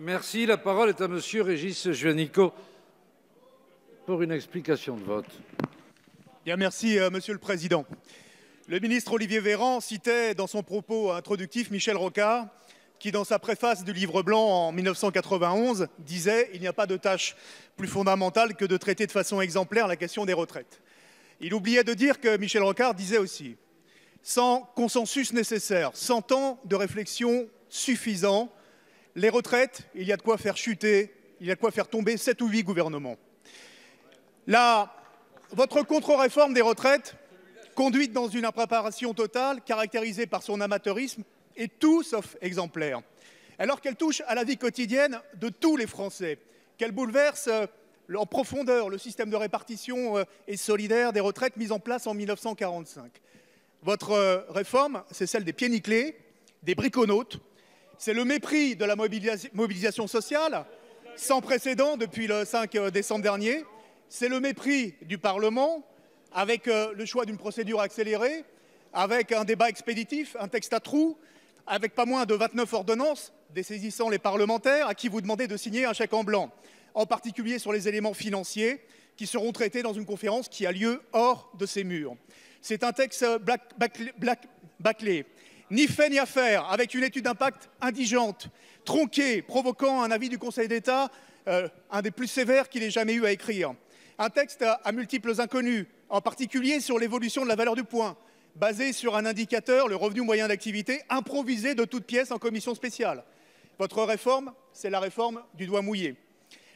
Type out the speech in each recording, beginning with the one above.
Merci. La parole est à Monsieur Régis Juanico pour une explication de vote. Bien, merci, Monsieur le Président. Le ministre Olivier Véran citait dans son propos introductif Michel Rocard, qui, dans sa préface du Livre blanc en 1991, disait « Il n'y a pas de tâche plus fondamentale que de traiter de façon exemplaire la question des retraites ». Il oubliait de dire que Michel Rocard disait aussi « Sans consensus nécessaire, sans temps de réflexion suffisant, les retraites, il y a de quoi faire chuter, il y a de quoi faire tomber 7 ou 8 gouvernements. » Votre contre-réforme des retraites, conduite dans une impréparation totale, caractérisée par son amateurisme, est tout sauf exemplaire. Alors qu'elle touche à la vie quotidienne de tous les Français, qu'elle bouleverse en profondeur le système de répartition et solidaire des retraites mis en place en 1945. Votre réforme, c'est celle des pieds nickelés, des briconautes, c'est le mépris de la mobilisation sociale, sans précédent depuis le 5 décembre dernier, c'est le mépris du Parlement, avec le choix d'une procédure accélérée, avec un débat expéditif, un texte à trous, avec pas moins de 29 ordonnances dessaisissant les parlementaires à qui vous demandez de signer un chèque en blanc, en particulier sur les éléments financiers qui seront traités dans une conférence qui a lieu hors de ces murs. C'est un texte bâclé, ni fait ni à faire, avec une étude d'impact indigente, tronquée, provoquant un avis du Conseil d'État, un des plus sévères qu'il ait jamais eu à écrire. Un texte à multiples inconnus, en particulier sur l'évolution de la valeur du point, basé sur un indicateur, le revenu moyen d'activité, improvisé de toutes pièces en commission spéciale. Votre réforme, c'est la réforme du doigt mouillé.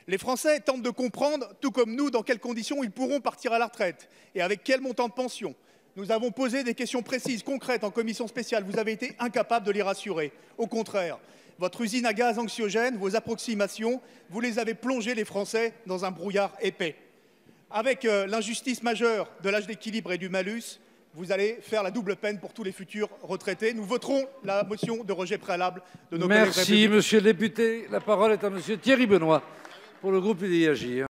Les Français tentent de comprendre, tout comme nous, dans quelles conditions ils pourront partir à la retraite et avec quel montant de pension. Nous avons posé des questions précises, concrètes en commission spéciale. Vous avez été incapables de les rassurer. Au contraire, votre usine à gaz anxiogène, vos approximations, vous les avez plongés, les Français, dans un brouillard épais. Avec l'injustice majeure de l'âge d'équilibre et du malus, vous allez faire la double peine pour tous les futurs retraités. Nous voterons la motion de rejet préalable de nos collègues. Merci, Monsieur le député. La parole est à Monsieur Thierry Benoît pour le groupe UDI-Agir.